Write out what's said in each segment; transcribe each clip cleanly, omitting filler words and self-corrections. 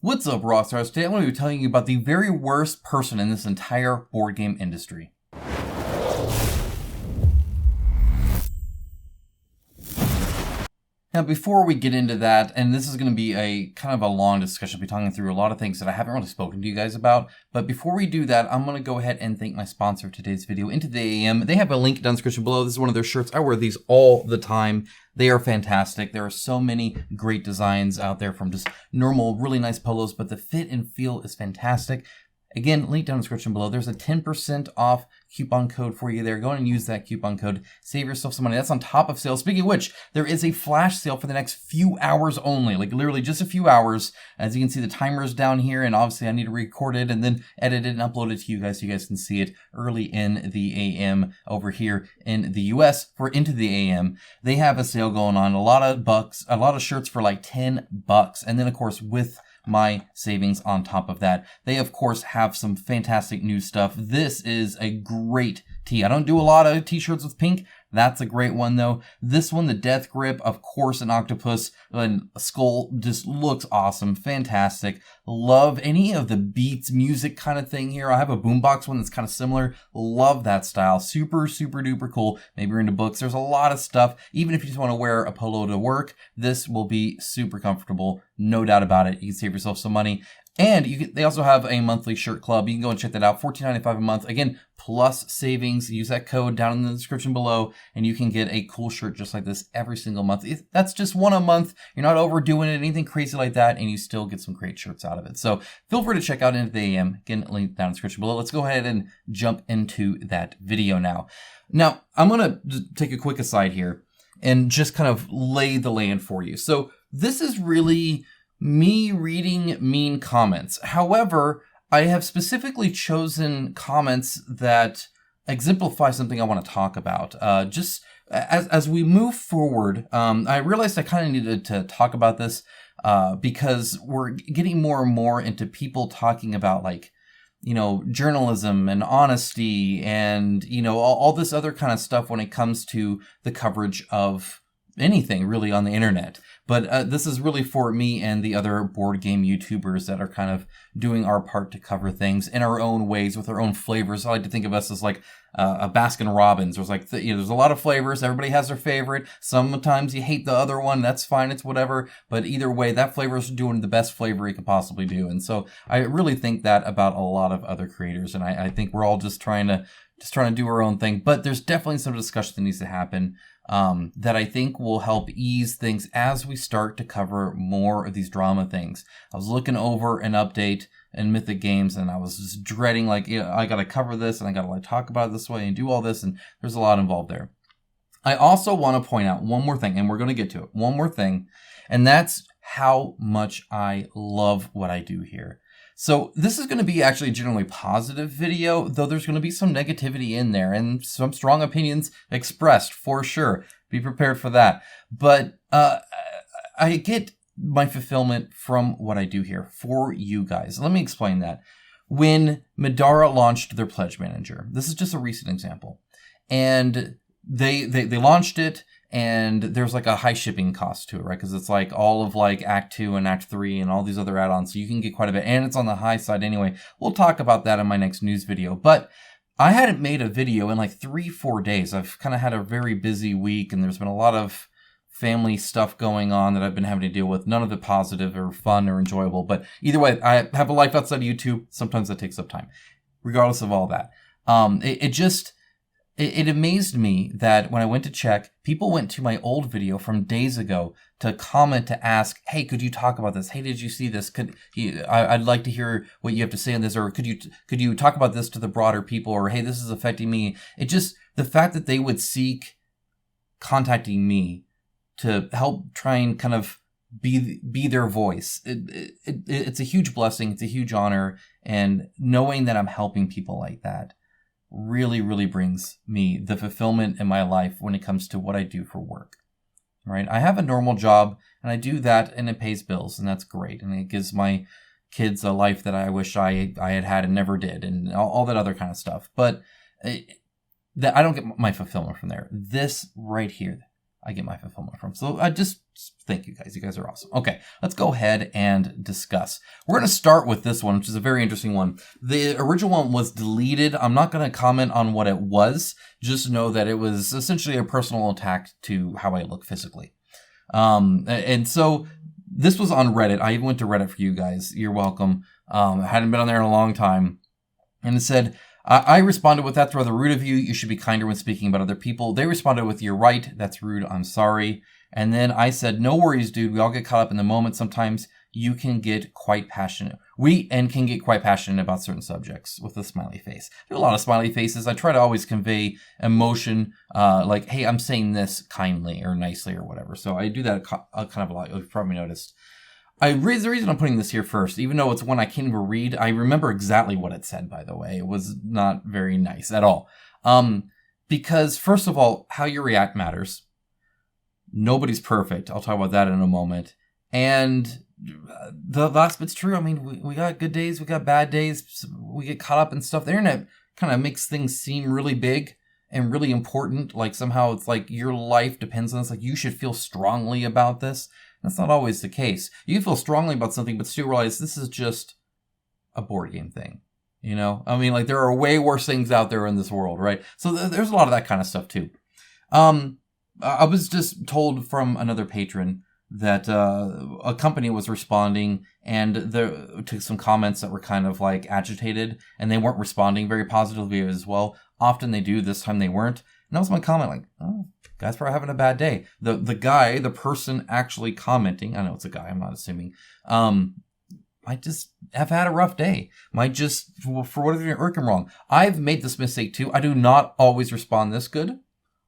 What's up, Rockstars? Today I'm going to be telling you about the very worst person in this entire board game industry. Now, before we get into that, and this is going to be a kind of a long discussion, I'll be talking through a lot of things that I haven't really spoken to you guys about, but before we do that, I'm going to go ahead and thank my sponsor of today's video, Into the AM. They have a link down in the description below. This is one of their shirts. I wear these all the time. They are fantastic. There are so many great designs out there, from just normal, really nice polos, but the fit and feel is fantastic. Again, link down in the description below. There's a 10% off coupon code for you there. Go and use that coupon code. Save yourself some money. That's on top of sale. Speaking of which, there is a flash sale for the next few hours only, like literally just a few hours. As you can see, the timer is down here, and obviously I need to record it and then edit it and upload it to you guys so you guys can see it early in the AM over here in the US for Into the AM. They have a sale going on. A lot of shirts for like $10. And then of course with my savings on top of that. They, of course, have some fantastic new stuff. This is a great tee. I don't do a lot of t-shirts with pink. That's a great one, though. This one, the Death Grip, of course, an octopus and a skull, just looks awesome. Fantastic. Love any of the beats, music kind of thing here. I have a boombox one that's kind of similar. Love that style. Super, super duper cool. Maybe you're into books. There's a lot of stuff. Even if you just want to wear a polo to work, this will be super comfortable. No doubt about it. You can save yourself some money. And they also have a monthly shirt club. You can go and check that out. $14.95 a month. Again, plus savings. Use that code down in the description below, and you can get a cool shirt just like this every single month. That's just one a month. You're not overdoing it, anything crazy like that, and you still get some great shirts out of it. So feel free to check out Into the AM. Again, link down in the description below. Let's go ahead and jump into that video now. Now, I'm going to take a quick aside here and just kind of lay the land for you. So this is really me reading mean comments. However, I have specifically chosen comments that exemplify something I want to talk about. Just as we move forward, I realized I kind of needed to talk about this because we're getting more and more into people talking about, like, you know, journalism and honesty and, you know, all this other kind of stuff when it comes to the coverage of anything really on the internet. But this is really for me and the other board game YouTubers that are kind of doing our part to cover things in our own ways with our own flavors. I like to think of us as like a Baskin Robbins. There's like, there's a lot of flavors. Everybody has their favorite. Sometimes you hate the other one. That's fine. It's whatever. But either way, that flavor is doing the best flavor it could possibly do. And so I really think that about a lot of other creators. And I think we're all just trying to do our own thing. But there's definitely some discussion that needs to happen that I think will help ease things as we start to cover more of these drama things. I was looking over an update in Mythic Games, and I was just dreading, like, you know, I got to cover this, and I got to like talk about it this way and do all this, and there's a lot involved there. I also want to point out one more thing, and we're going to get to it. One more thing, and that's how much I love what I do here. So this is going to be actually a generally positive video, though there's going to be some negativity in there and some strong opinions expressed for sure. Be prepared for that. But I get my fulfillment from what I do here for you guys. Let me explain that. When Midara launched their Pledge Manager, this is just a recent example, and they launched it, and there's like a high shipping cost to it, right? Because it's like all of like Act 2 and Act 3 and all these other add-ons. So you can get quite a bit. And it's on the high side anyway. We'll talk about that in my next news video. But I hadn't made a video in like 3-4 days. I've kind of had a very busy week, and there's been a lot of family stuff going on that I've been having to deal with. None of it positive or fun or enjoyable. But either way, I have a life outside of YouTube. Sometimes that takes up time. Regardless of all that. It amazed me that when I went to check, people went to my old video from days ago to comment, to ask, hey, could you talk about this? Hey, did you see this? I'd like to hear what you have to say on this, or could you talk about this to the broader people, or hey, this is affecting me. The fact that they would seek contacting me to help try and kind of be their voice. It's a huge blessing. It's a huge honor. And knowing that I'm helping people like that really, really brings me the fulfillment in my life when it comes to what I do for work, right? I have a normal job, and I do that, and it pays bills, and that's great. And it gives my kids a life that I wish I had and never did, and all that other kind of stuff. But I don't get my fulfillment from there. This right here, I get my fulfillment from. So I just thank you guys. You guys are awesome. Okay, let's go ahead and discuss. We're going to start with this one, which is a very interesting one. The original one was deleted. I'm not going to comment on what it was. Just know that it was essentially a personal attack to how I look physically. And so this was on Reddit. I even went to Reddit for you guys. You're welcome. I hadn't been on there in a long time. And it said, I responded with, that's rather rude of you. You should be kinder when speaking about other people. They responded with, you're right. That's rude. I'm sorry. And then I said, no worries, dude. We all get caught up in the moment. Sometimes you can get quite passionate. We can get quite passionate about certain subjects with a smiley face. There are a lot of smiley faces. I try to always convey emotion, like, hey, I'm saying this kindly or nicely or whatever. So I do that kind of a lot. You've probably noticed. The reason I'm putting this here first, even though it's one I can't even read, I remember exactly what it said, by the way. It was not very nice at all. Because, first of all, how you react matters. Nobody's perfect. I'll talk about that in a moment. And the last bit's true. I mean, we got good days, we got bad days, we get caught up in stuff. The internet kind of makes things seem really big and really important. Like, somehow it's like your life depends on this. Like, you should feel strongly about this. That's not always the case. You can feel strongly about something, but still realize this is just a board game thing. You know? I mean, like, there are way worse things out there in this world, right? So there's a lot of that kind of stuff, too. I was just told from another patron that a company was responding and to some comments that were kind of, like, agitated, and they weren't responding very positively as well. Often they do. This time they weren't. And that was my comment, like, oh, guy's probably having a bad day. The person actually commenting, I know it's a guy, I'm not assuming, might just have had a rough day. Might just, for whatever you're working wrong. I've made this mistake too. I do not always respond this good.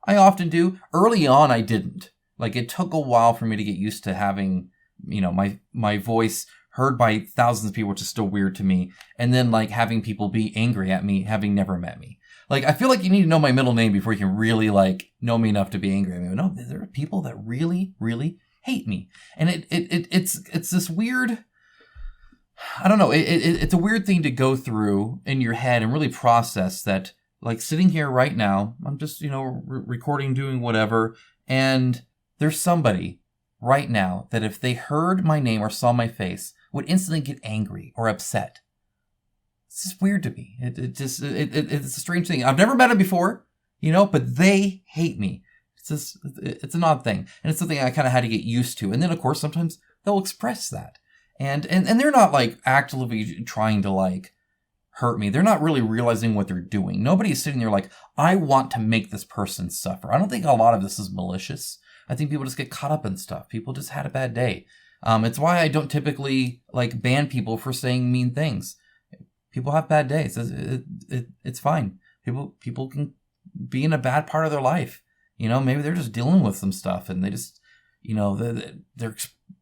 I often do. Early on, I didn't. Like, it took a while for me to get used to having, you know, my voice heard by thousands of people, which is still weird to me. And then, like, having people be angry at me, having never met me. Like, I feel like you need to know my middle name before you can really, like, know me enough to be angry at me. No, there are people that really, really hate me. And it's this weird, I don't know, it's a weird thing to go through in your head and really process that, like, sitting here right now, I'm just, you know, recording, doing whatever, and there's somebody right now that if they heard my name or saw my face would instantly get angry or upset. It's just weird to me. It's a strange thing. I've never met them before, you know, but they hate me. It's an odd thing. And it's something I kind of had to get used to. And then, of course, sometimes they'll express that. And they're not, like, actively trying to, like, hurt me. They're not really realizing what they're doing. Nobody is sitting there like, I want to make this person suffer. I don't think a lot of this is malicious. I think people just get caught up in stuff. People just had a bad day. It's why I don't typically, like, ban people for saying mean things. People have bad days. It's fine. People can be in a bad part of their life. You know, maybe they're just dealing with some stuff and they just, you know, they're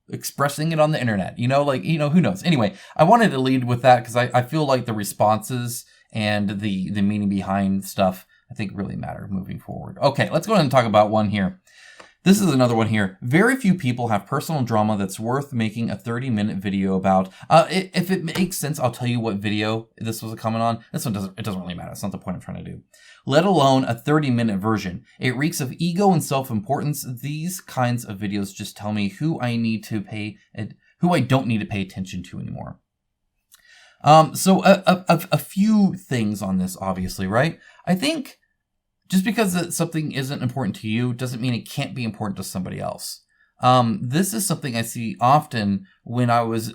expressing it on the internet. You know, like, you know, who knows? Anyway, I wanted to lead with that because I feel like the responses and the meaning behind stuff, I think, really matter moving forward. Okay, let's go ahead and talk about one here. This is another one here. Very few people have personal drama that's worth making a 30-minute video about. If it makes sense, I'll tell you what video this was a comment on. This one doesn't really matter. That's not the point I'm trying to do. Let alone a 30-minute version. It reeks of ego and self-importance. These kinds of videos just tell me who I don't need to pay attention to anymore. So a few things on this, obviously, right? I think just because something isn't important to you doesn't mean it can't be important to somebody else. This is something I see often when I was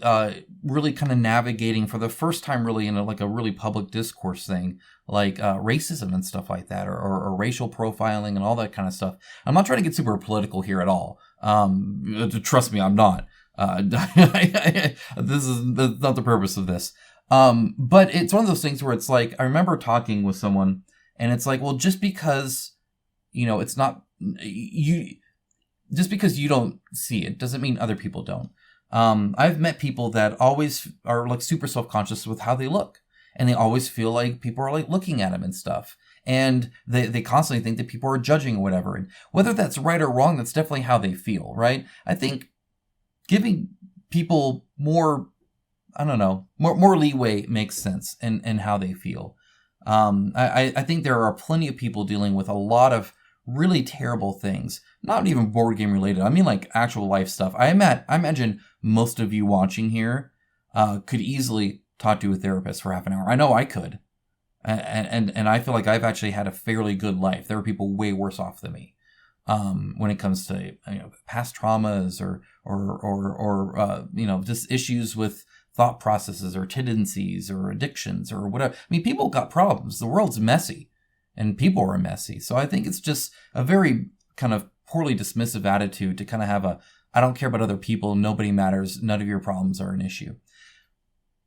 really kind of navigating for the first time really in a really public discourse thing, like racism and stuff like that, or racial profiling and all that kind of stuff. I'm not trying to get super political here at all. Trust me, I'm not. That's not the purpose of this. But it's one of those things where it's like, I remember talking with someone and it's like, well, just because, you know, it's not just because you don't see it doesn't mean other people don't. I've met people that always are like super self-conscious with how they look, and they always feel like people are like looking at them and stuff. And they constantly think that people are judging or whatever. And whether that's right or wrong, that's definitely how they feel, right? I think giving people more, I don't know, more leeway makes sense in how they feel. I think there are plenty of people dealing with a lot of really terrible things. Not even board game related. I mean like actual life stuff. I imagine most of you watching here could easily talk to a therapist for half an hour. I know I could. And I feel like I've actually had a fairly good life. There are people way worse off than me. When it comes to past traumas or just issues with thought processes or tendencies or addictions or whatever. I mean, people got problems. The world's messy, and people are messy. So I think it's just a very kind of poorly dismissive attitude to kind of have I don't care about other people. Nobody matters. None of your problems are an issue.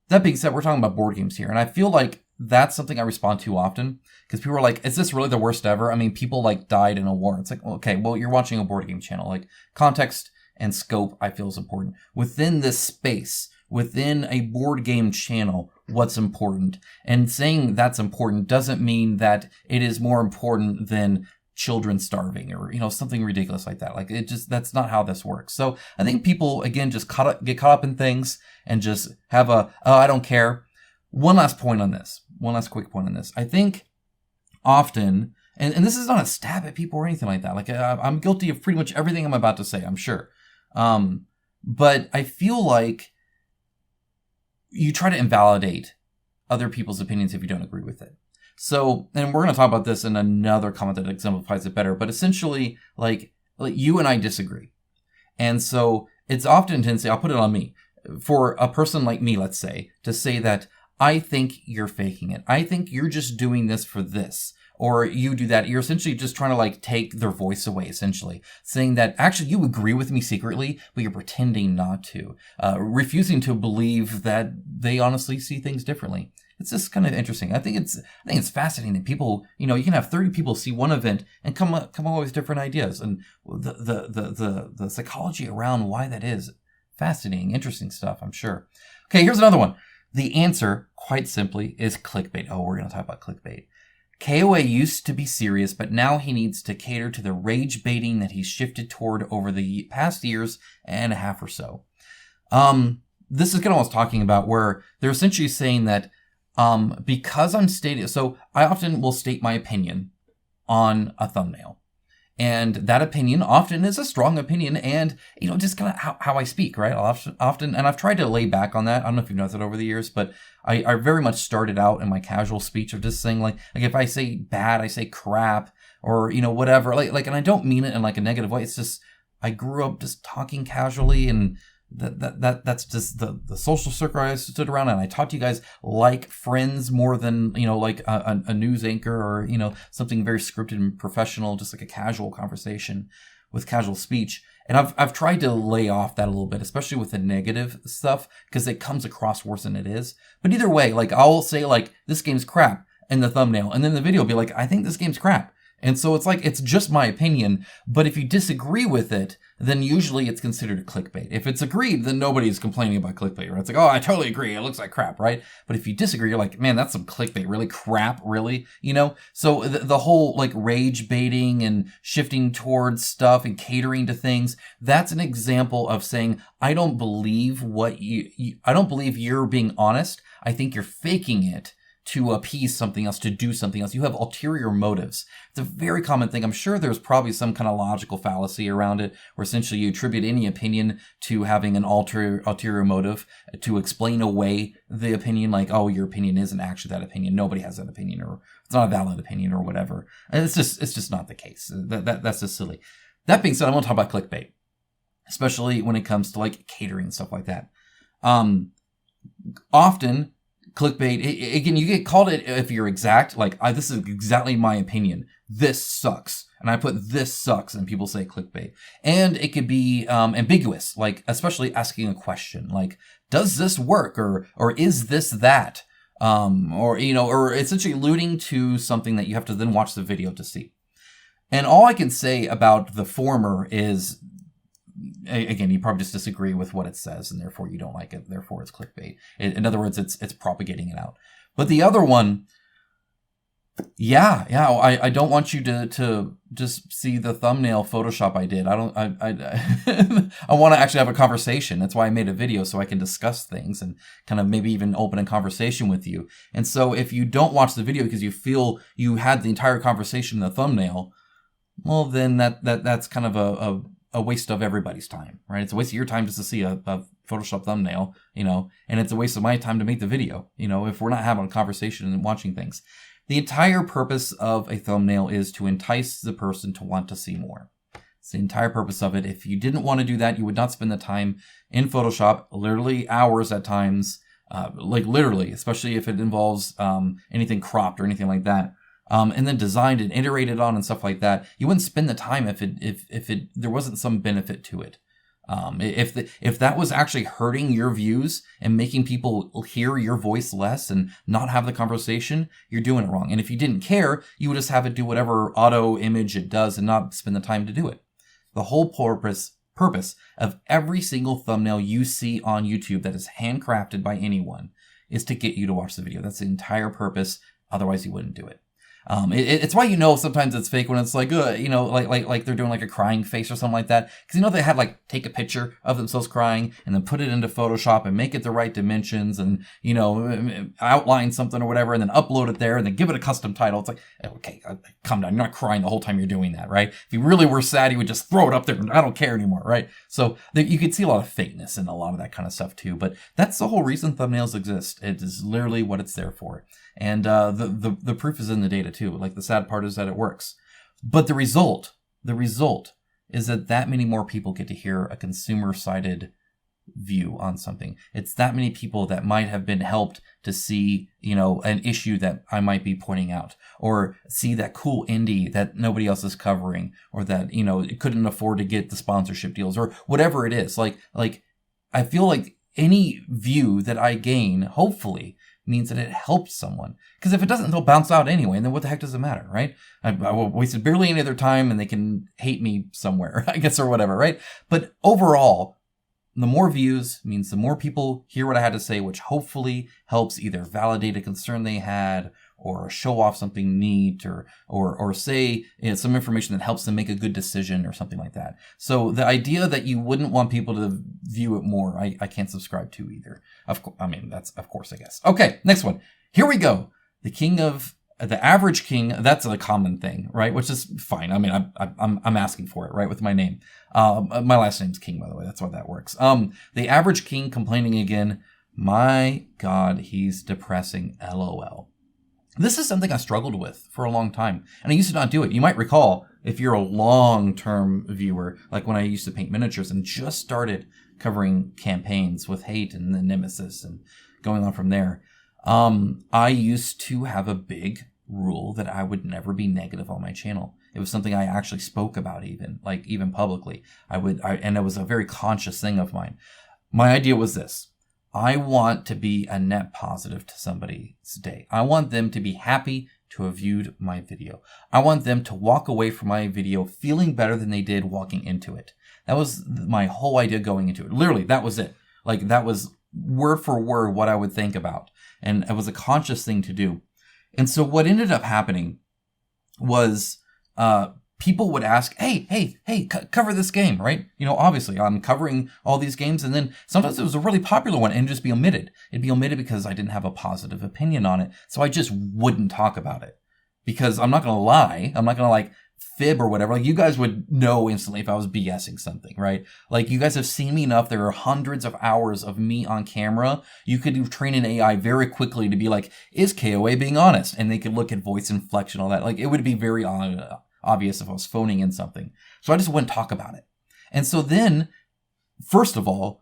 That being said, we're talking about board games here, and I feel like that's something I respond to often because people are like, is this really the worst ever? I mean, people like died in a war. It's like, okay, well, you're watching a board game channel. Like context and scope, I feel is important. Within this space, within a board game channel, what's important? And saying that's important doesn't mean that it is more important than children starving or, something ridiculous like that. Like that's not how this works. So I think people, again, just get caught up in things and just have I don't care. One last quick point on this. I think often, and this is not a stab at people or anything like that. Like I'm guilty of pretty much everything I'm about to say, I'm sure. But I feel like you try to invalidate other people's opinions if you don't agree with it. So, and we're going to talk about this in another comment that exemplifies it better, but essentially like you and I disagree. And so it's often tendency, I'll put it on me, for a person like me, let's say, to say that I think you're faking it. I think you're just doing this for this. Or you do that. You're essentially just trying to like take their voice away, essentially. Saying that actually you agree with me secretly, but you're pretending not to. Refusing to believe that they honestly see things differently. It's just kind of interesting. I think it's fascinating that people, you can have 30 people see one event and come up with different ideas. And the psychology around why that is fascinating, interesting stuff, I'm sure. Okay, here's another one. The answer, quite simply, is clickbait. Oh, we're going to talk about clickbait. KOA used to be serious, but now he needs to cater to the rage baiting that he's shifted toward over the past years and a half or so. This is kind of what I was talking about, where they're essentially saying that because I'm stating, so I often will state my opinion on a thumbnail. And that opinion often is a strong opinion and, just kind of how I speak, right? Often, and I've tried to lay back on that. I don't know if you've noticed it over the years, but I very much started out in my casual speech of just saying like if I say bad, I say crap or, whatever, like, and I don't mean it in like a negative way. It's just, I grew up just talking casually and that's just the social circle I stood around, and I talked to you guys like friends more than like a news anchor or something very scripted and professional, just like a casual conversation with casual speech. And I've tried to lay off that a little bit, especially with the negative stuff, because it comes across worse than it is. But either way, like I'll say like this game's crap in the thumbnail, and then the video will be like, I think this game's crap. And so it's like, it's just my opinion, but if you disagree with it, then usually it's considered a clickbait. If it's agreed, then nobody's complaining about clickbait, right? It's like, oh, I totally agree. It looks like crap, right? But if you disagree, you're like, man, that's some clickbait. Really? Crap? Really? So the whole like rage baiting and shifting towards stuff and catering to things, that's an example of saying, I don't believe I don't believe you're being honest. I think you're faking it to appease something else, to do something else. You have ulterior motives. It's a very common thing. I'm sure there's probably some kind of logical fallacy around it, where essentially you attribute any opinion to having an ulterior motive to explain away the opinion, like, oh, your opinion isn't actually that opinion. Nobody has that opinion, or it's not a valid opinion, or whatever. And it's just not the case. That's just silly. That being said, I want to talk about clickbait, especially when it comes to like catering and stuff like that. Often, clickbait, again, you get called it if you're exact, like, this is exactly my opinion. This sucks. And I put this sucks, and people say clickbait. And it could be ambiguous, like, especially asking a question, like, does this work? Or is this that? Or essentially alluding to something that you have to then watch the video to see. And all I can say about the former is, again, you probably just disagree with what it says, and therefore you don't like it. Therefore, it's clickbait. In other words, it's propagating it out. But the other one, I don't want you to just see the thumbnail Photoshop I did. I want to actually have a conversation. That's why I made a video, so I can discuss things and kind of maybe even open a conversation with you. And so if you don't watch the video because you feel you had the entire conversation in the thumbnail, well, then that's kind of a waste of everybody's time, right? It's a waste of your time just to see a Photoshop thumbnail, and it's a waste of my time to make the video, if we're not having a conversation and watching things. The entire purpose of a thumbnail is to entice the person to want to see more. It's the entire purpose of it. If you didn't want to do that, you would not spend the time in Photoshop, literally hours at times, like literally, especially if it involves anything cropped or anything like that. And then designed and iterated on and stuff like that. You wouldn't spend the time if there wasn't some benefit to it. If that was actually hurting your views and making people hear your voice less and not have the conversation, you're doing it wrong. And if you didn't care, you would just have it do whatever auto image it does and not spend the time to do it. The whole purpose of every single thumbnail you see on YouTube that is handcrafted by anyone is to get you to watch the video. That's the entire purpose. Otherwise, you wouldn't do it. It's why sometimes it's fake when it's like like they're doing like a crying face or something like that, because they had like take a picture of themselves crying and then put it into Photoshop and make it the right dimensions and outline something or whatever and then upload it there and then give it a custom title. It's like, okay, calm down, you're not crying the whole time you're doing that, right? If you really were sad, you would just throw it up there and I don't care anymore, right? So you could see a lot of fakeness in a lot of that kind of stuff too, but that's the whole reason thumbnails exist. It is literally what it's there for. And the proof is in the data too. Like, the sad part is that it works. But the result is that many more people get to hear a consumer-sided view on something. It's that many people that might have been helped to see, an issue that I might be pointing out, or see that cool indie that nobody else is covering, or that, it couldn't afford to get the sponsorship deals, or whatever it is. Like I feel like any view that I gain, hopefully, means that it helps someone. Because if it doesn't, they'll bounce out anyway, and then what the heck does it matter, right? I wasted barely any of their time, and they can hate me somewhere, I guess, or whatever, right? But overall, the more views means the more people hear what I had to say, which hopefully helps either validate a concern they had, or show off something neat, or say some information that helps them make a good decision or something like that. So the idea that you wouldn't want people to view it more, I can't subscribe to either. That's of course, I guess. Okay, next one. Here we go. The average king, that's a common thing, right? Which is fine. I'm asking for it, right? With my name. My last name's King, by the way. That's why that works. The average king complaining again. My God, he's depressing. LOL. This is something I struggled with for a long time, and I used to not do it. You might recall, if you're a long-term viewer, like when I used to paint miniatures and just started covering campaigns with hate and the Nemesis and going on from there, I used to have a big rule that I would never be negative on my channel. It was something I actually spoke about even publicly. And it was a very conscious thing of mine. My idea was this. I want to be a net positive to somebody's day. I want them to be happy to have viewed my video. I want them to walk away from my video feeling better than they did walking into it. That was my whole idea going into it. Literally, that was it. Like, that was word for word what I would think about. And it was a conscious thing to do. And so what ended up happening was people would ask, hey, cover this game, right? Obviously I'm covering all these games, and then sometimes it was a really popular one and just be omitted. It'd be omitted because I didn't have a positive opinion on it. So I just wouldn't talk about it, because I'm not going to lie. I'm not going to fib or whatever. Like, you guys would know instantly if I was BSing something, right? Like, you guys have seen me enough. There are hundreds of hours of me on camera. You could train an AI very quickly to be like, is KOA being honest? And they could look at voice inflection, all that. Like, it would be very obvious if I was phoning in something. So I just wouldn't talk about it. And so then, first of all,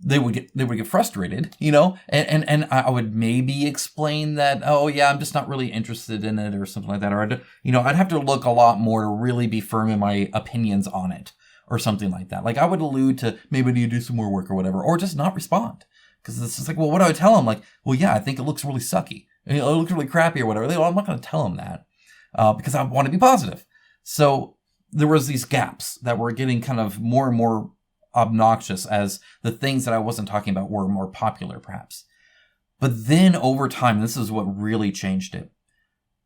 they would get frustrated, and I would maybe explain that, oh yeah, I'm just not really interested in it or something like that. Or I'd have to look a lot more to really be firm in my opinions on it or something like that. Like, I would allude to maybe I need to do some more work or whatever, or just not respond. Because it's just like, well, what do I tell them? Like, well, yeah, I think it looks really sucky. It looks really crappy or whatever. I'm not going to tell them that. Because I want to be positive. So there was these gaps that were getting kind of more and more obnoxious as the things that I wasn't talking about were more popular, perhaps. But then over time, this is what really changed it.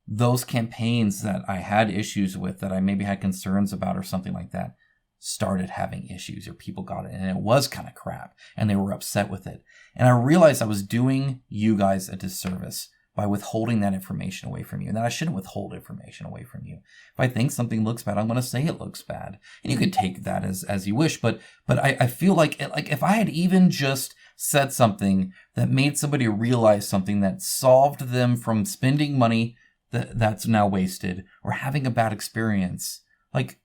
Those campaigns that I had issues with, that I maybe had concerns about or something like that, started having issues, or people got it and it was kind of crap and they were upset with it. And I realized I was doing you guys a disservice by withholding that information away from you, and that I shouldn't withhold information away from you. If I think something looks bad, I'm going to say it looks bad, and you can take that as you wish. But I feel like if I had even just said something that made somebody realize something that solved them from spending money that's now wasted or having a bad experience, like,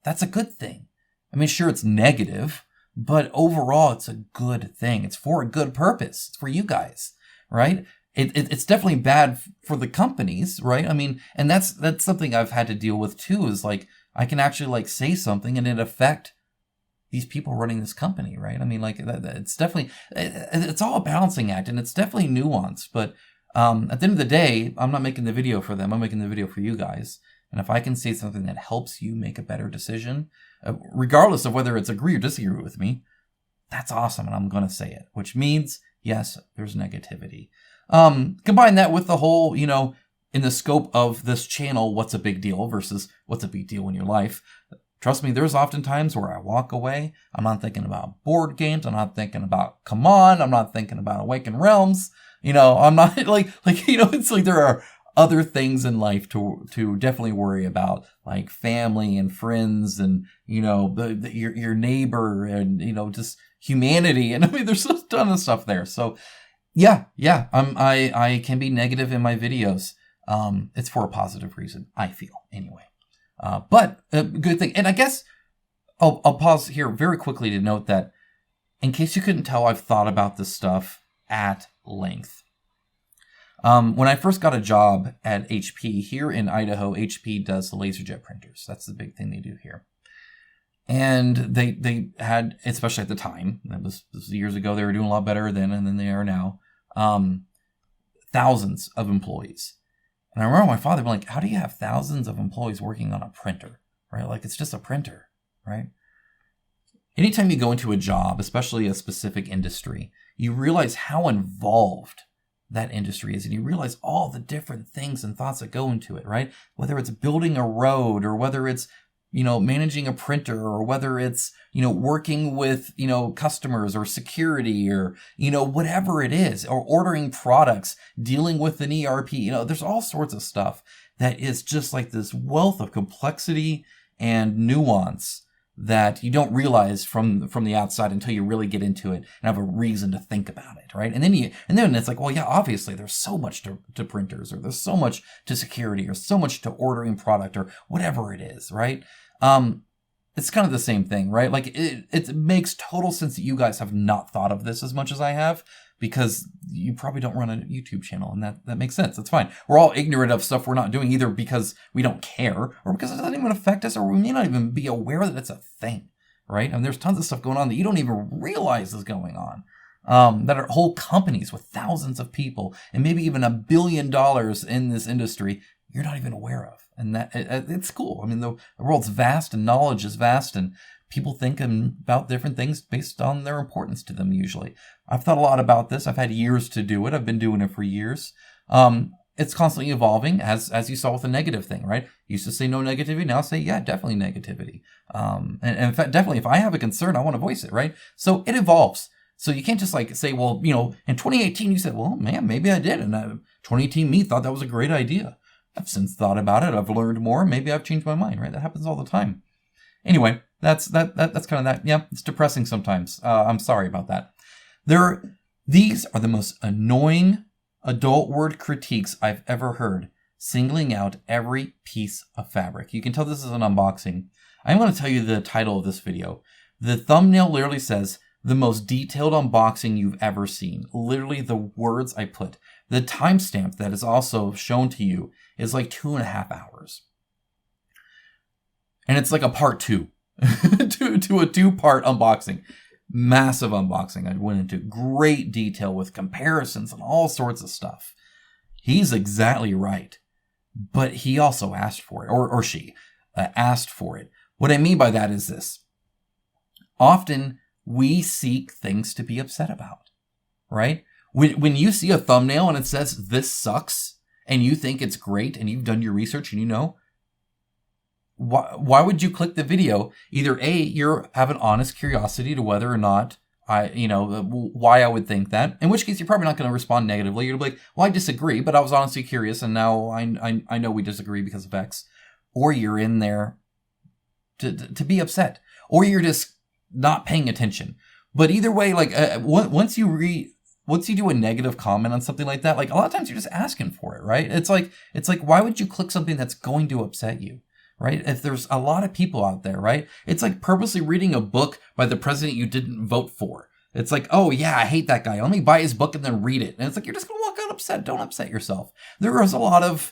that's a good thing. I mean, sure, it's negative, but overall, it's a good thing. It's for a good purpose. It's for you guys, right? It's definitely bad for the companies, right? I mean, and that's something I've had to deal with too, is like, I can actually like say something and it affect these people running this company, right? I mean, like, it's definitely, it's all a balancing act, and it's definitely nuanced. But at the end of the day, I'm not making the video for them. I'm making the video for you guys. And if I can say something that helps you make a better decision, regardless of whether it's agree or disagree with me, that's awesome. And I'm going to say it, which means, yes, there's negativity. Combine that with the whole, in the scope of this channel, what's a big deal versus what's a big deal in your life. Trust me, there's often times where I walk away. I'm not thinking about board games. I'm not thinking about Come On. I'm not thinking about Awakened Realms. I'm not it's like there are other things in life to definitely worry about, like family and friends and, your neighbor and, just humanity. And I mean, there's a ton of stuff there. So yeah, I can be negative in my videos. It's for a positive reason, I feel, anyway. But a good thing. And I guess I'll pause here very quickly to note that, in case you couldn't tell, I've thought about this stuff at length. When I first got a job at HP here in Idaho, HP does the LaserJet printers. That's the big thing they do here. And they had, especially at the time, this was years ago, they were doing a lot better then than they are now, thousands of employees. And I remember my father being like, how do you have thousands of employees working on a printer, right? Like, it's just a printer, right? Anytime you go into a job, especially a specific industry, you realize how involved that industry is, and you realize all the different things and thoughts that go into it, right? Whether it's building a road, or whether it's, managing a printer, or whether it's, working with, customers or security, or, whatever it is, or ordering products, dealing with an ERP, there's all sorts of stuff that is just like this wealth of complexity and nuance that you don't realize from the outside until you really get into it and have a reason to think about it, right? And then it's like, well, yeah, obviously there's so much to printers, or there's so much to security, or so much to ordering product, or whatever it is, right? It's kind of the same thing, right? Like, it makes total sense that you guys have not thought of this as much as I have, because you probably don't run a YouTube channel, and that makes sense. That's fine. We're all ignorant of stuff we're not doing, either because we don't care, or because it doesn't even affect us, or we may not even be aware that it's a thing, right? And there's tons of stuff going on that you don't even realize is going on. That are whole companies with thousands of people, and maybe even $1 billion in this industry you're not even aware of. And that it's cool. I mean, the world's vast, and knowledge is vast, and people think about different things based on their importance to them, usually. I've thought a lot about this. I've had years to do it. I've been doing it for years. It's constantly evolving, as you saw with the negative thing, right? Used to say no negativity. Now I say, yeah, definitely negativity. And in fact, definitely, if I have a concern, I want to voice it, right? So it evolves. So you can't just like say, well, in 2018, you said, well, man, maybe I did. And 2018 me thought that was a great idea. I've since thought about it. I've learned more. Maybe I've changed my mind, right? That happens all the time. Anyway, that's kind of that. Yeah, it's depressing sometimes. I'm sorry about that. These are the most annoying adult word critiques I've ever heard, singling out every piece of fabric. You can tell this is an unboxing. I'm going to tell you the title of this video. The thumbnail literally says, the most detailed unboxing you've ever seen. Literally the words I put. The timestamp that is also shown to you is like 2.5 hours. And it's like a part 2 to a 2-part unboxing. Massive unboxing. I went into great detail with comparisons and all sorts of stuff. He's exactly right. But he also asked for it, or she asked for it. What I mean by that is this. Often we seek things to be upset about, right? When you see a thumbnail and it says, this sucks, and you think it's great, and you've done your research, and why would you click the video? Either A, you have an honest curiosity to whether or not why I would think that, in which case you're probably not going to respond negatively. You're like, well, I disagree, but I was honestly curious, and now I know we disagree because of X. Or you're in there to be upset, or you're just not paying attention. But either way, like once you do a negative comment on something like that, like a lot of times you're just asking for it, right? It's like why would you click something that's going to upset you, right? If there's a lot of people out there, right? It's like purposely reading a book by the president you didn't vote for. It's like, oh yeah, I hate that guy. Let me buy his book and then read it. And it's like, you're just gonna walk out upset. Don't upset yourself. There is a lot of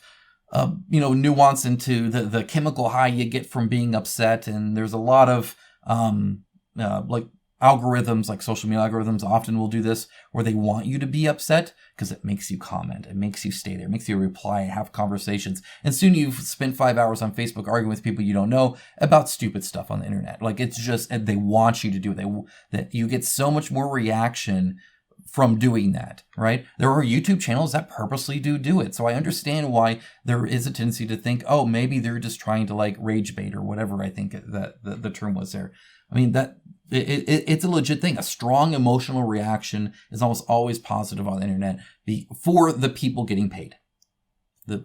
nuance into the chemical high you get from being upset, and there's a lot of like algorithms, like social media algorithms often will do this, where they want you to be upset because it makes you comment, it makes you stay there, it makes you reply, have conversations, and soon you've spent 5 hours on Facebook arguing with people you don't know about stupid stuff on the internet. Like, it's just, they want you to do it. That you get so much more reaction from doing that, right? There are YouTube channels that purposely do it. So I understand why there is a tendency to think, oh, maybe they're just trying to like rage bait or whatever I think that the term was there. I mean, that it's a legit thing. A strong emotional reaction is almost always positive on the internet for the people getting paid.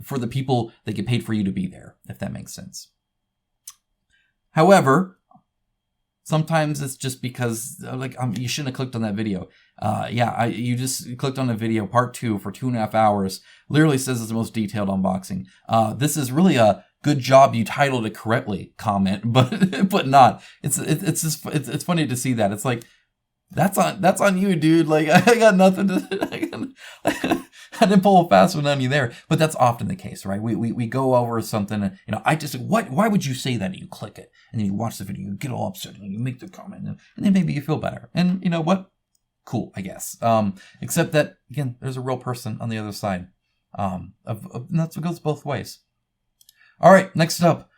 For the people that get paid for you to be there, if that makes sense. However, sometimes it's just because you shouldn't have clicked on that video. You just clicked on a video, part 2 for 2.5 hours. Literally says it's the most detailed unboxing. This is really a good job you titled it correctly comment, but not. It's funny to see that. It's like, that's on you, dude. Like, I got nothing to. I didn't pull a fast one on you there, but that's often the case, right? We go over something, and I just why would you say that? And you click it, and then you watch the video, you get all upset, and you make the comment, and then maybe you feel better. And you know what? Cool, I guess. Except that again, there's a real person on the other side. And that's what goes both ways. All right, next up.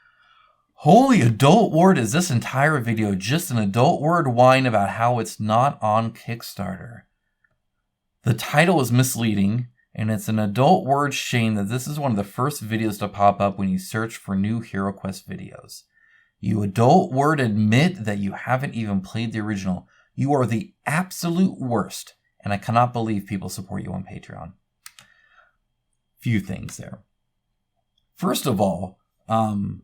Holy adult word, is this entire video just an adult word whine about how it's not on Kickstarter? The title is misleading, and it's an adult word shame that this is one of the first videos to pop up when you search for new HeroQuest videos. You adult word admit that you haven't even played the original. You are the absolute worst, and I cannot believe people support you on Patreon. Few things there. First of all, some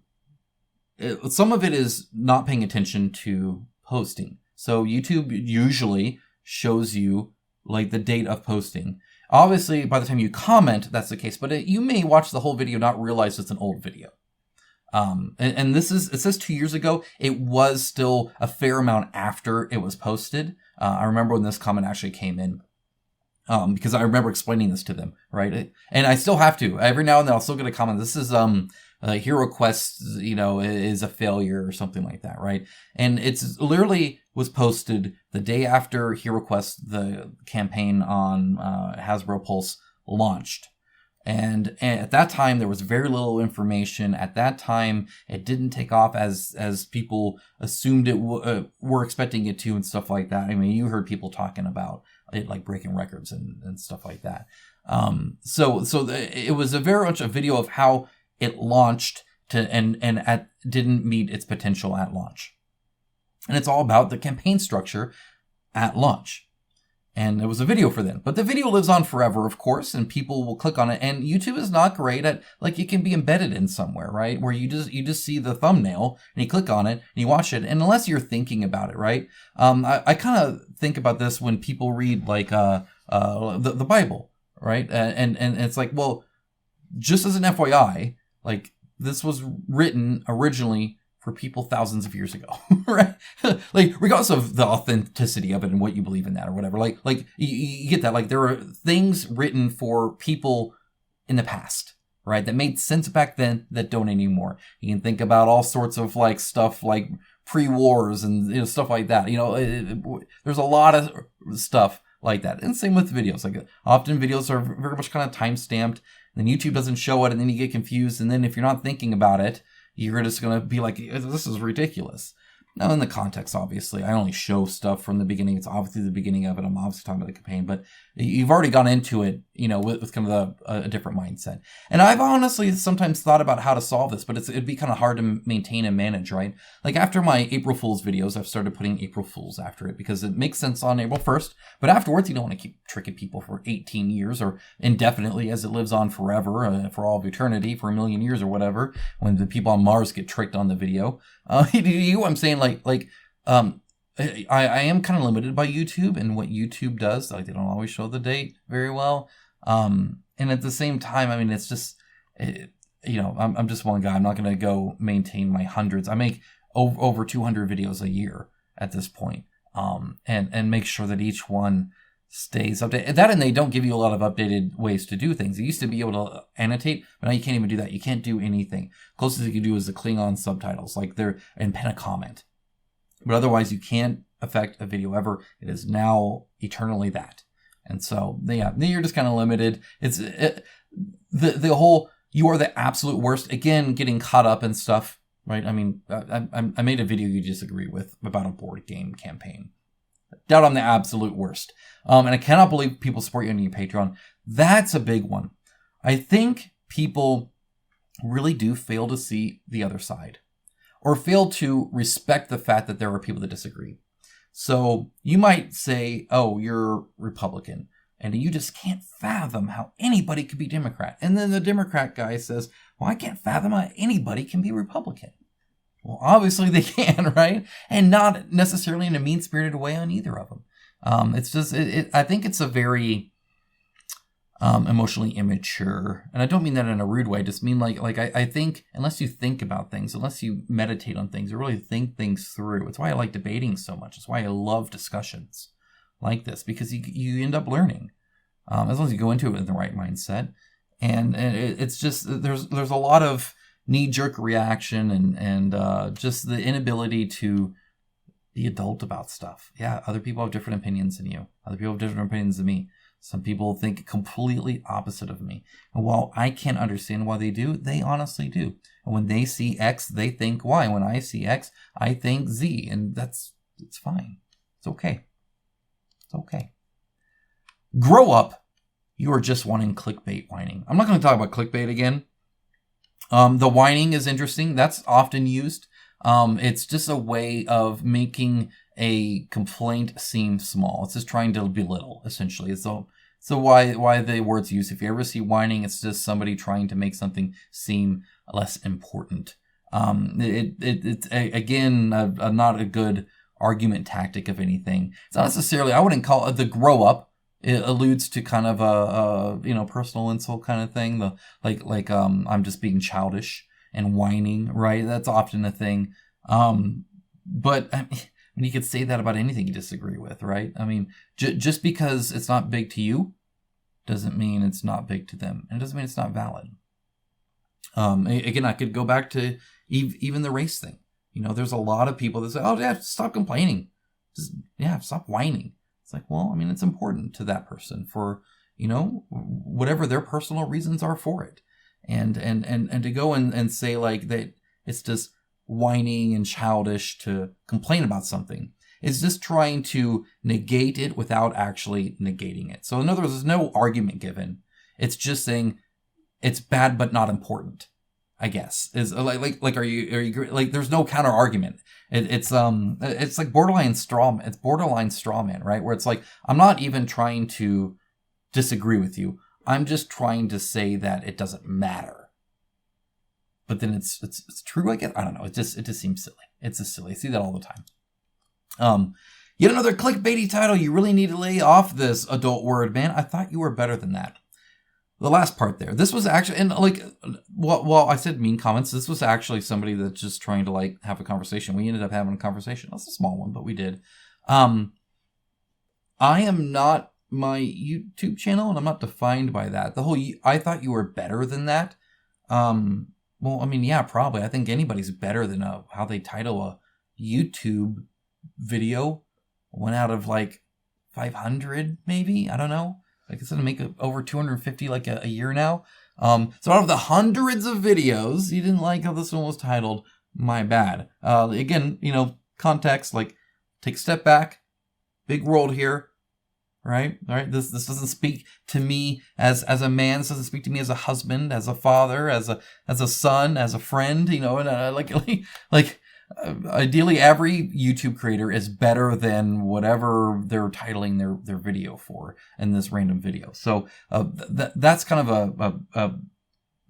of it is not paying attention to posting. So YouTube usually shows you like the date of posting. Obviously, by the time you comment, that's the case, but you may watch the whole video, not realize it's an old video. And it says 2 years ago. It was still a fair amount after it was posted. I remember when this comment actually came in. Because I remember explaining this to them, right? And I still have to. Every now and then I'll still get a comment. This is HeroQuest, is a failure or something like that, right? And it's literally was posted the day after HeroQuest, the campaign on Hasbro Pulse, launched. And at that time, there was very little information. At that time, it didn't take off as people assumed it were expecting it to and stuff like that. I mean, you heard people talking about it like breaking records and stuff like that. So it was very much a video of how it launched didn't meet its potential at launch. And it's all about the campaign structure at launch. And it was a video for them. But the video lives on forever, of course, and people will click on it. And YouTube is not great at, like, it can be embedded in somewhere, right? Where you just see the thumbnail and you click on it and you watch it. And unless you're thinking about it, right? I kind of think about this when people read like the Bible, right? And it's like, well, just as an FYI, like, this was written originally for people thousands of years ago, right? Like, regardless of the authenticity of it and what you believe in that or whatever, like you get that. Like, there are things written for people in the past, right? That made sense back then that don't anymore. You can think about all sorts of like stuff like pre-wars and stuff like that. There's a lot of stuff like that. And same with videos. Like, often videos are very much kind of time-stamped, and then YouTube doesn't show it, and then you get confused. And then if you're not thinking about it, you're just going to be like, this is ridiculous. Now, in the context, obviously, I only show stuff from the beginning. It's obviously the beginning of it. I'm obviously talking about the campaign, but you've already gone into it with kind of a different mindset. And I've honestly sometimes thought about how to solve this, but it'd be kind of hard to maintain and manage, right? Like after my April Fool's videos, I've started putting April Fool's after it because it makes sense on April 1st, but afterwards you don't want to keep tricking people for 18 years or indefinitely as it lives on forever, for all of eternity, for a million years or whatever, when the people on Mars get tricked on the video. I'm saying I am kind of limited by YouTube and what YouTube does. Like they don't always show the date very well. And at the same time, I mean, it's just, I'm just one guy. I'm not going to go maintain my hundreds. I make over 200 videos a year at this point. And make sure that each one stays updated. That and they don't give you a lot of updated ways to do things. You used to be able to annotate, but now you can't even do that. You can't do anything. Closest you can do is the Klingon subtitles, and pen a comment. But otherwise, you can't affect a video ever. It is now eternally that. And so, yeah, you're just kind of limited. The whole, you are the absolute worst. Again, getting caught up in stuff, right? I mean, I made a video you disagree with about a board game campaign. Doubt I'm the absolute worst. And I cannot believe people support you on your Patreon. That's a big one. I think people really do fail to see the other side or fail to respect the fact that there are people that disagree. So you might say, oh, you're Republican, and you just can't fathom how anybody could be Democrat. And then the Democrat guy says, well, I can't fathom how anybody can be Republican. Well, obviously they can, right? And not necessarily in a mean-spirited way on either of them. It's just, I think it's a very emotionally immature, and I don't mean that in a rude way. I just mean I think unless you think about things, unless you meditate on things, or really think things through. It's why I like debating so much. It's why I love discussions like this, because you end up learning as long as you go into it in the right mindset. And it's just there's a lot of knee-jerk reaction and just the inability to be adult about stuff. Yeah, other people have different opinions than you. Other people have different opinions than me. Some people think completely opposite of me. And while I can't understand why they do, they honestly do. And when they see X, they think Y. When I see X, I think Z. And it's fine. It's okay. It's okay. Grow up. You are just wanting clickbait whining. I'm not going to talk about clickbait again. The whining is interesting. That's often used. It's just a way of making a complaint seem small. It's just trying to belittle, essentially. So why the word's used. If you ever see whining, it's just somebody trying to make something seem less important. It's again not a good argument tactic of anything. It's not necessarily, I wouldn't call it the grow up. It alludes to kind of a personal insult kind of thing. I'm just being childish and whining, right? That's often a thing. But I mean, you could say that about anything you disagree with, right? I mean, just because it's not big to you doesn't mean it's not big to them. And it doesn't mean it's not valid. Again, I could go back to even the race thing. There's a lot of people that say, oh, yeah, stop complaining. Stop whining. It's like, well, I mean, it's important to that person for, whatever their personal reasons are for it. And to go and say like that it's just whining and childish to complain about something. It's just trying to negate it without actually negating it. So in other words, there's no argument given. It's just saying it's bad but not important, I guess. Is like are you like there's no counter argument. It's like borderline straw man, right? Where it's like I'm not even trying to disagree with you. I'm just trying to say that it doesn't matter. But then it's true, I guess. I don't know. It just seems silly. It's just silly. I see that all the time. Yet another clickbaity title. You really need to lay off this adult word, man. I thought you were better than that. The last part there. This was actually, and well, I said mean comments. This was actually somebody that's just trying to have a conversation. We ended up having a conversation. That's a small one, but we did. I am not my YouTube channel, and I'm not defined by that. I thought you were better than that. Well, I mean, yeah, probably. I think anybody's better than how they title a YouTube video. 1 out of 500, maybe? I don't know. Like I said, I make over 250 a year now. So out of the hundreds of videos, you didn't like how this one was titled. My bad. Again, context, take a step back. Big world here. right? This doesn't speak to me as a man. This doesn't speak to me as a husband, as a father, as a son, as a friend. You know, and ideally, every YouTube creator is better than whatever they're titling their video for in this random video. So that's kind of a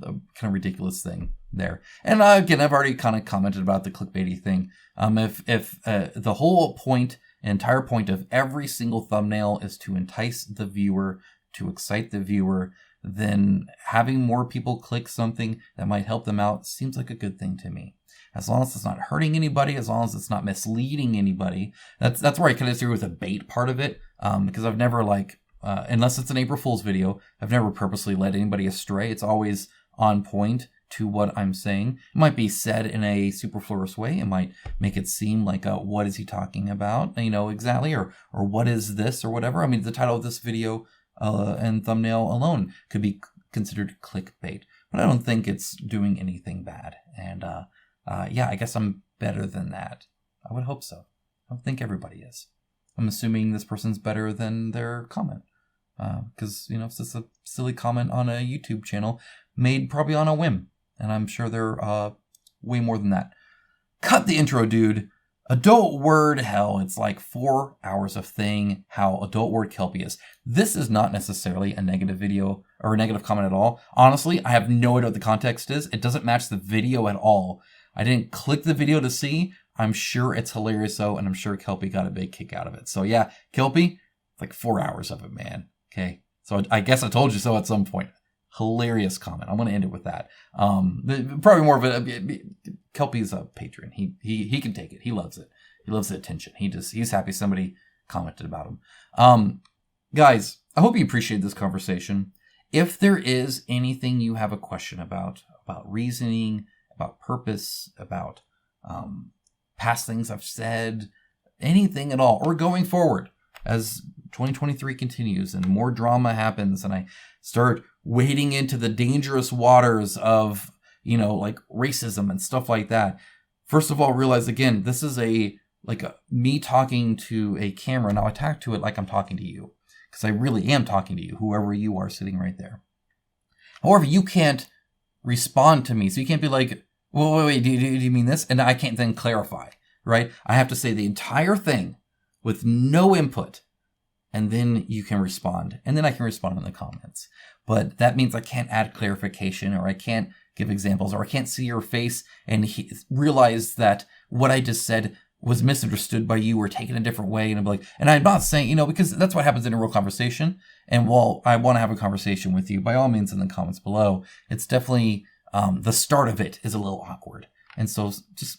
kind of ridiculous thing there. And again, I've already kind of commented about the clickbaity thing. If the whole point, entire point of every single thumbnail is to entice the viewer, to excite the viewer, then having more people click something that might help them out seems like a good thing to me. As long as it's not hurting anybody, as long as it's not misleading anybody. That's where I kind of disagree with the bait part of it, because I've never unless it's an April Fool's video, I've never purposely led anybody astray. It's always on point to what I'm saying. It might be said in a superfluous way. It might make it seem like, what is he talking about? You know, exactly, or what is this or whatever. I mean, the title of this video and thumbnail alone could be considered clickbait, but I don't think it's doing anything bad. And yeah, I guess I'm better than that. I would hope so. I don't think everybody is. I'm assuming this person's better than their comment. Because, you know, it's just a silly comment on a YouTube channel made probably on a whim. And I'm sure they're way more than that. Cut the intro, dude. Adult word, hell, it's like 4 hours of thing how adult word Kelpie is. This is not necessarily a negative video or a negative comment at all. Honestly, I have no idea what the context is. It doesn't match the video at all. I didn't click the video to see. I'm sure it's hilarious though, and I'm sure Kelpie got a big kick out of it. So yeah, Kelpie, it's like 4 hours of it, man. Okay, so I guess I told you so at some point. Hilarious comment. I'm going to end it with that. Probably more of a Kelpie's a patron. He can take it. He loves it. He loves the attention. He's happy somebody commented about him. Guys, I hope you appreciate this conversation. If there is anything you have a question about reasoning, about purpose, about past things I've said, anything at all, or going forward as 2023 continues and more drama happens and I start wading into the dangerous waters of, you know, like racism and stuff like that. First of all, realize again, this is me talking to a camera. Now I talk to it like I'm talking to you, because I really am talking to you, whoever you are sitting right there. However, you can't respond to me. So you can't be like, well, wait, do you mean this? And I can't then clarify, right? I have to say the entire thing with no input, and then you can respond. And then I can respond in the comments. But that means I can't add clarification, or I can't give examples, or I can't see your face and realize that what I just said was misunderstood by you or taken a different way. And I'm like, and I'm not saying, you know, because that's what happens in a real conversation. And while I want to have a conversation with you, by all means in the comments below, it's definitely the start of it is a little awkward. And so just,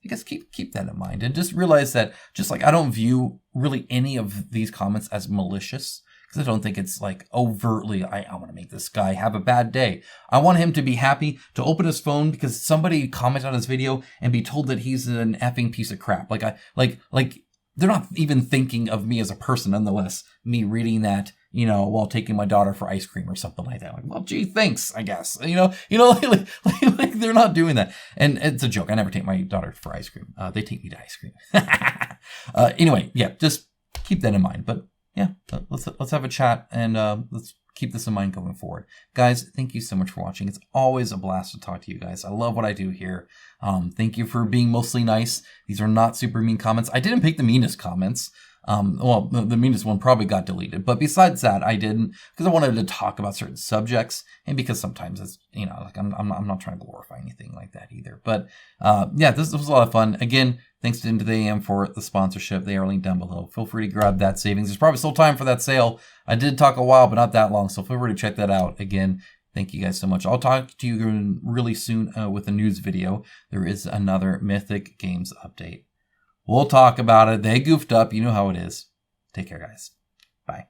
I guess, keep that in mind, and just realize that just like I don't view really any of these comments as malicious, because I don't think it's like overtly, I want to make this guy have a bad day. I want him to be happy to open his phone because somebody commented on his video and be told that he's an effing piece of crap. Like they're not even thinking of me as a person, nonetheless. Me reading that, you know, while taking my daughter for ice cream or something like that. Like, well, gee, thanks, I guess. You know, like they're not doing that. And it's a joke. I never take my daughter for ice cream. They take me to ice cream. Anyway, yeah, just keep that in mind. But yeah, let's have a chat, and let's keep this in mind going forward. Guys, thank you so much for watching. It's always a blast to talk to you guys. I love what I do here. Thank you for being mostly nice. These are not super mean comments. I didn't pick the meanest comments. Well, the meanest one probably got deleted, but besides that, I didn't, because I wanted to talk about certain subjects, and because sometimes it's, you know, like I'm not trying to glorify anything like that either. But yeah, this was a lot of fun. Again, thanks to Into the AM for the sponsorship. They are linked down below. Feel free to grab that savings. There's probably still time for that sale. I did talk a while, but not that long, so feel free to check that out. Again, thank you guys so much. I'll talk to you really soon with a news video. There is another Mythic Games update. We'll talk about it. They goofed up. You know how it is. Take care, guys. Bye.